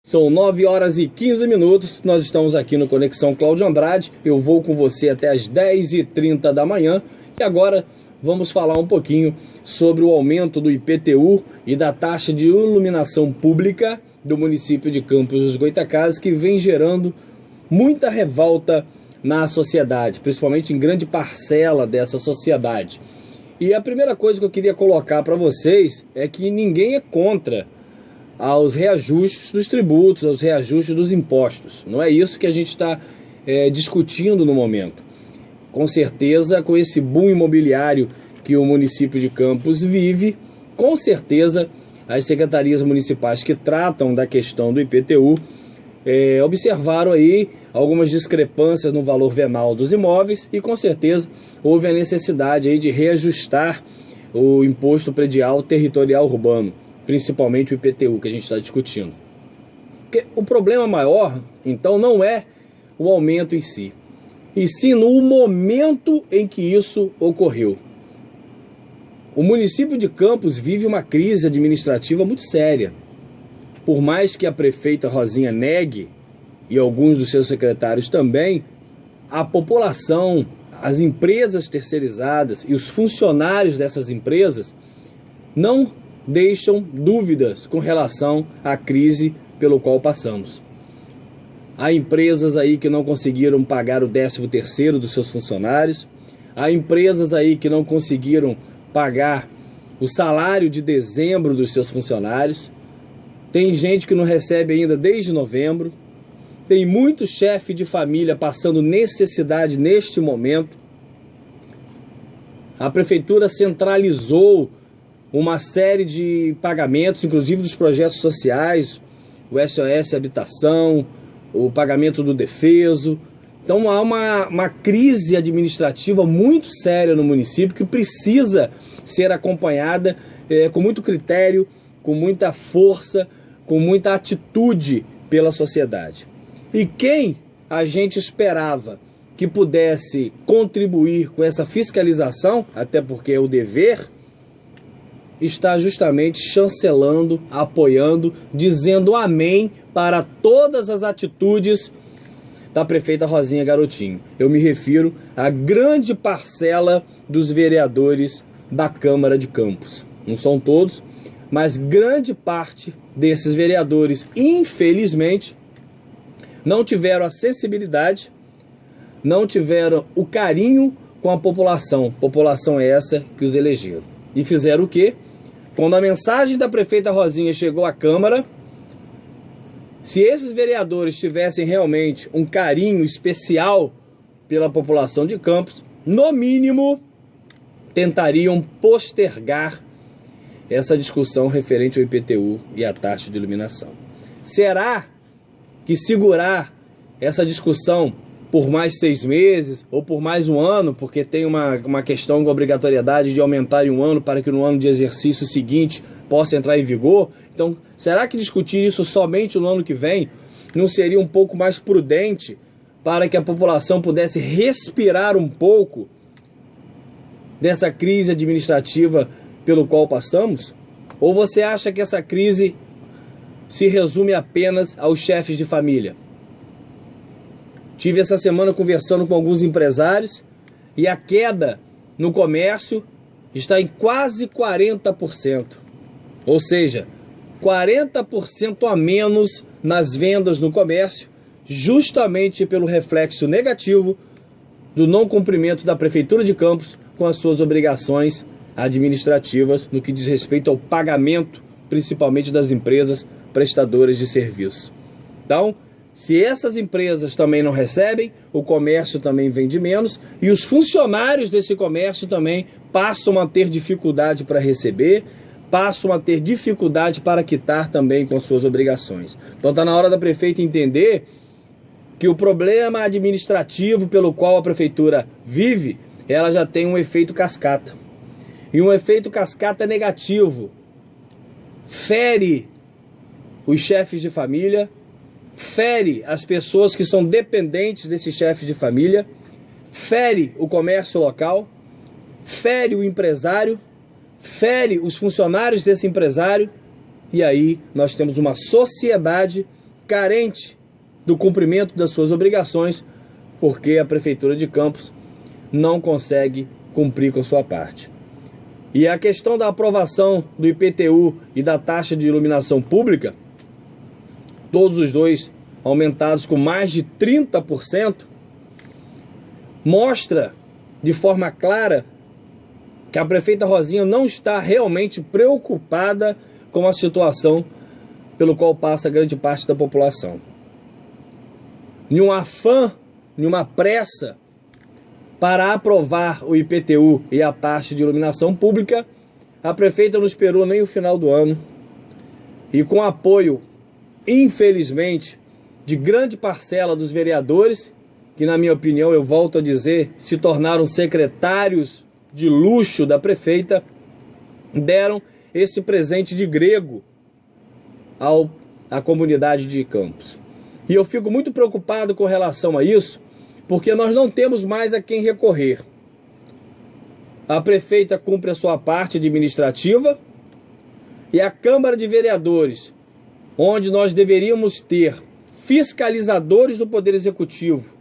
São 9 horas e 15 minutos, nós estamos aqui no Conexão Cláudio Andrade. Eu vou com você até as 10h30 da manhã e agora vamos falar um pouquinho sobre o aumento do IPTU e da taxa de iluminação pública do município de Campos dos Goytacazes, que vem gerando muita revolta na sociedade, principalmente em grande parcela dessa sociedade. E a primeira coisa que eu queria colocar para vocês é que ninguém é contra aos reajustes dos tributos, aos reajustes dos impostos. Não é isso que a gente está discutindo no momento. Com certeza, com esse boom imobiliário que o município de Campos vive, com certeza as secretarias municipais que tratam da questão do IPTU observaram aí algumas discrepâncias no valor venal dos imóveis e com certeza houve a necessidade aí de reajustar o imposto predial territorial urbano, principalmente o IPTU que a gente está discutindo. Porque o problema maior, então, não é o aumento em si, e sim no momento em que isso ocorreu. O município de Campos vive uma crise administrativa muito séria. Por mais que a prefeita Rosinha negue, e alguns dos seus secretários também, a população, as empresas terceirizadas e os funcionários dessas empresas não deixam dúvidas com relação à crise pelo qual passamos. Há empresas aí que não conseguiram pagar o 13º dos seus funcionários, há empresas aí que não conseguiram pagar o salário de dezembro dos seus funcionários, tem gente que não recebe ainda desde novembro, tem muito chefe de família passando necessidade neste momento. A prefeitura centralizou uma série de pagamentos, inclusive dos projetos sociais, o SOS Habitação, o pagamento do Defeso. Então há uma crise administrativa muito séria no município que precisa ser acompanhada com muito critério, com muita força, com muita atitude pela sociedade. E quem a gente esperava que pudesse contribuir com essa fiscalização, até porque é o dever, está justamente chancelando, apoiando, dizendo amém para todas as atitudes da prefeita Rosinha Garotinho. Eu me refiro à grande parcela dos vereadores da Câmara de Campos. Não são todos, mas grande parte desses vereadores, infelizmente, não tiveram a sensibilidade, não tiveram o carinho com a população. População é essa que os elegeram. E fizeram o quê? Quando a mensagem da prefeita Rosinha chegou à Câmara, se esses vereadores tivessem realmente um carinho especial pela população de Campos, no mínimo tentariam postergar essa discussão referente ao IPTU e à taxa de iluminação. Será que segurar essa discussão por mais 6 meses ou por mais um ano, porque tem uma questão com obrigatoriedade de aumentar em um ano para que no ano de exercício seguinte possa entrar em vigor? Então, será que discutir isso somente no ano que vem não seria um pouco mais prudente para que a população pudesse respirar um pouco dessa crise administrativa pelo qual passamos? Ou você acha que essa crise se resume apenas aos chefes de família? Tive essa semana conversando com alguns empresários e a queda no comércio está em quase 40%. Ou seja, 40% a menos nas vendas no comércio, justamente pelo reflexo negativo do não cumprimento da Prefeitura de Campos com as suas obrigações administrativas no que diz respeito ao pagamento, principalmente das empresas prestadoras de serviço. Então, se essas empresas também não recebem, o comércio também vende menos e os funcionários desse comércio também passam a ter dificuldade para receber, passam a ter dificuldade para quitar também com suas obrigações. Então está na hora da prefeita entender que o problema administrativo pelo qual a prefeitura vive, ela já tem um efeito cascata. E um efeito cascata negativo. Fere os chefes de família, fere as pessoas que são dependentes desses chefes de família, fere o comércio local, fere o empresário, fere os funcionários desse empresário, e aí nós temos uma sociedade carente do cumprimento das suas obrigações, porque a Prefeitura de Campos não consegue cumprir com a sua parte. E a questão da aprovação do IPTU e da taxa de iluminação pública, todos os dois aumentados com mais de 30%, mostra de forma clara que a prefeita Rosinha não está realmente preocupada com a situação pelo qual passa grande parte da população. Em um afã, em uma pressa para aprovar o IPTU e a taxa de iluminação pública, a prefeita não esperou nem o final do ano e, com apoio, infelizmente, de grande parcela dos vereadores, que, na minha opinião, eu volto a dizer, se tornaram secretários de luxo da prefeita, deram esse presente de grego à comunidade de Campos. E eu fico muito preocupado com relação a isso, porque nós não temos mais a quem recorrer. A prefeita cumpre a sua parte administrativa e a Câmara de Vereadores, onde nós deveríamos ter fiscalizadores do Poder Executivo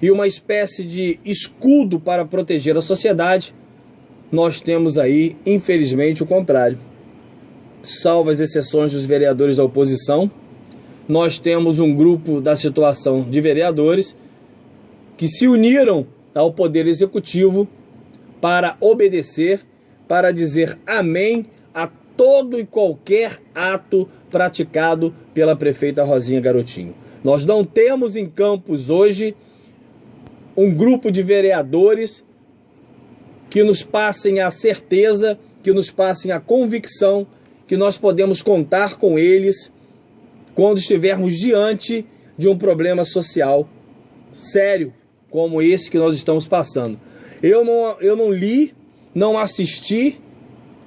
e uma espécie de escudo para proteger a sociedade, nós temos aí, infelizmente, o contrário. Salvo as exceções dos vereadores da oposição, nós temos um grupo da situação de vereadores que se uniram ao Poder Executivo para obedecer, para dizer amém a todo e qualquer ato praticado pela prefeita Rosinha Garotinho. Nós não temos em Campos hoje um grupo de vereadores que nos passem a certeza, que nos passem a convicção que nós podemos contar com eles quando estivermos diante de um problema social sério, como esse que nós estamos passando. Eu não li, não assisti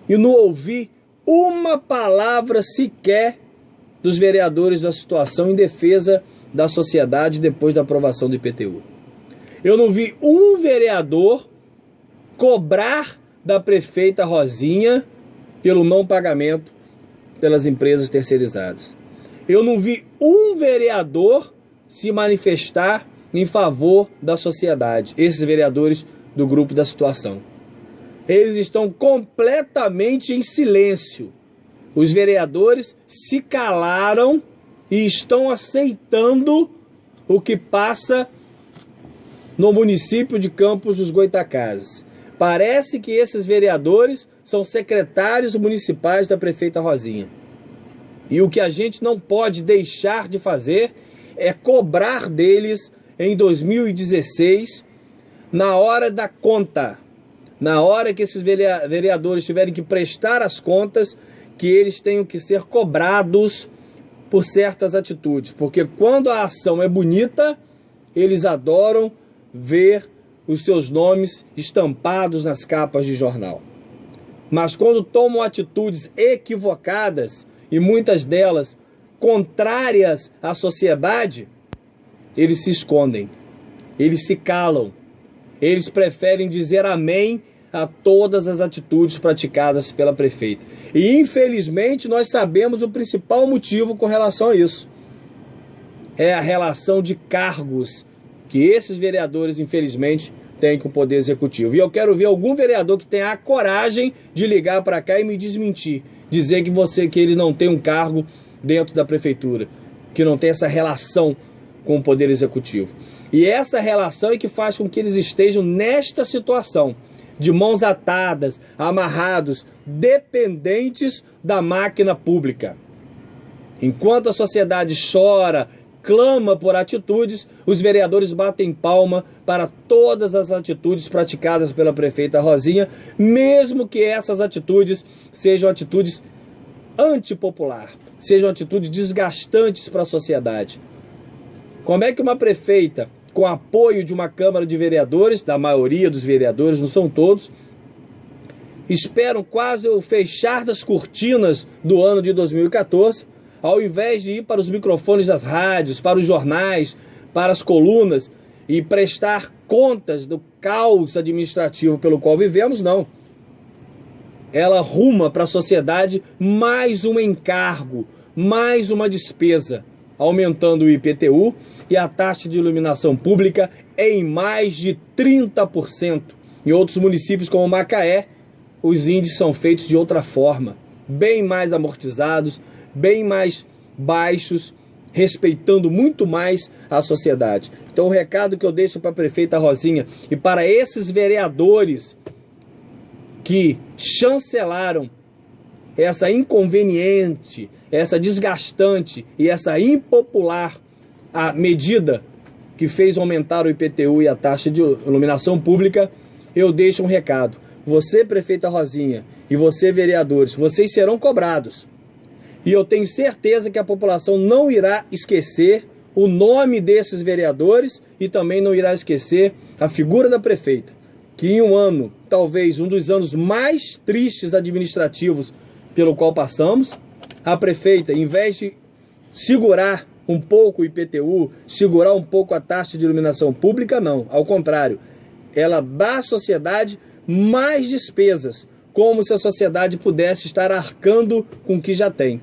e não ouvi uma palavra sequer dos vereadores da situação em defesa da sociedade depois da aprovação do IPTU. Eu não vi um vereador cobrar da prefeita Rosinha pelo não pagamento pelas empresas terceirizadas. Eu não vi um vereador se manifestar em favor da sociedade, esses vereadores do grupo da situação. Eles estão completamente em silêncio. Os vereadores se calaram e estão aceitando o que passa no município de Campos dos Goytacazes. Parece que esses vereadores são secretários municipais da prefeita Rosinha. E o que a gente não pode deixar de fazer é cobrar deles em 2016, na hora da conta, na hora que esses vereadores tiverem que prestar as contas, que eles tenham que ser cobrados por certas atitudes. Porque quando a ação é bonita, eles adoram ver os seus nomes estampados nas capas de jornal. Mas quando tomam atitudes equivocadas, e muitas delas contrárias à sociedade, eles se escondem, eles se calam, eles preferem dizer amém a todas as atitudes praticadas pela prefeita. E infelizmente nós sabemos o principal motivo com relação a isso. É a relação de cargos que esses vereadores, infelizmente, têm com o Poder Executivo. E eu quero ver algum vereador que tenha a coragem de ligar para cá e me desmentir, dizer que ele não tem um cargo dentro da prefeitura, que não tem essa relação com o Poder Executivo. E essa relação é que faz com que eles estejam nesta situação, de mãos atadas, amarrados, dependentes da máquina pública. Enquanto a sociedade chora, clama por atitudes, os vereadores batem palma para todas as atitudes praticadas pela prefeita Rosinha, mesmo que essas atitudes sejam atitudes antipopular, sejam atitudes desgastantes para a sociedade. Como é que uma prefeita, com apoio de uma Câmara de Vereadores, da maioria dos vereadores, não são todos, esperam quase o fechar das cortinas do ano de 2014, ao invés de ir para os microfones das rádios, para os jornais, para as colunas e prestar contas do caos administrativo pelo qual vivemos, não. Ela ruma para a sociedade mais um encargo, mais uma despesa, aumentando o IPTU e a taxa de iluminação pública em mais de 30%. Em outros municípios como Macaé, os índices são feitos de outra forma, bem mais amortizados, bem mais baixos, respeitando muito mais a sociedade. Então o recado que eu deixo para a prefeita Rosinha e para esses vereadores que chancelaram essa inconveniente, essa desgastante e essa impopular a medida que fez aumentar o IPTU e a taxa de iluminação pública, eu deixo um recado. Você, prefeita Rosinha, e você, vereadores, vocês serão cobrados. E eu tenho certeza que a população não irá esquecer o nome desses vereadores e também não irá esquecer a figura da prefeita, que em um ano, talvez um dos anos mais tristes administrativos pelo qual passamos, a prefeita, em vez de segurar um pouco o IPTU, segurar um pouco a taxa de iluminação pública, não. Ao contrário, ela dá à sociedade mais despesas, como se a sociedade pudesse estar arcando com o que já tem.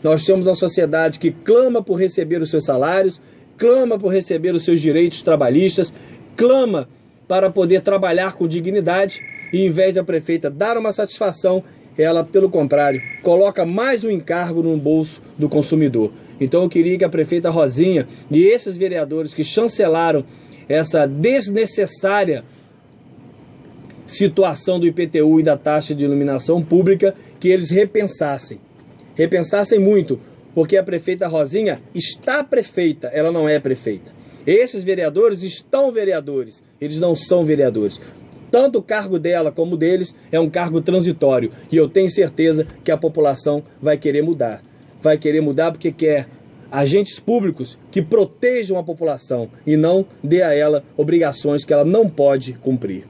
Nós temos uma sociedade que clama por receber os seus salários, clama por receber os seus direitos trabalhistas, clama para poder trabalhar com dignidade e, em vez da prefeita dar uma satisfação, ela, pelo contrário, coloca mais um encargo no bolso do consumidor. Então eu queria que a prefeita Rosinha e esses vereadores que chancelaram essa desnecessária situação do IPTU e da taxa de iluminação pública, que eles repensassem muito, porque a prefeita Rosinha está prefeita, ela não é prefeita. Esses vereadores estão vereadores, eles não são vereadores. Tanto o cargo dela como o deles é um cargo transitório, e eu tenho certeza que a população vai querer mudar. Vai querer mudar porque quer agentes públicos que protejam a população e não dê a ela obrigações que ela não pode cumprir.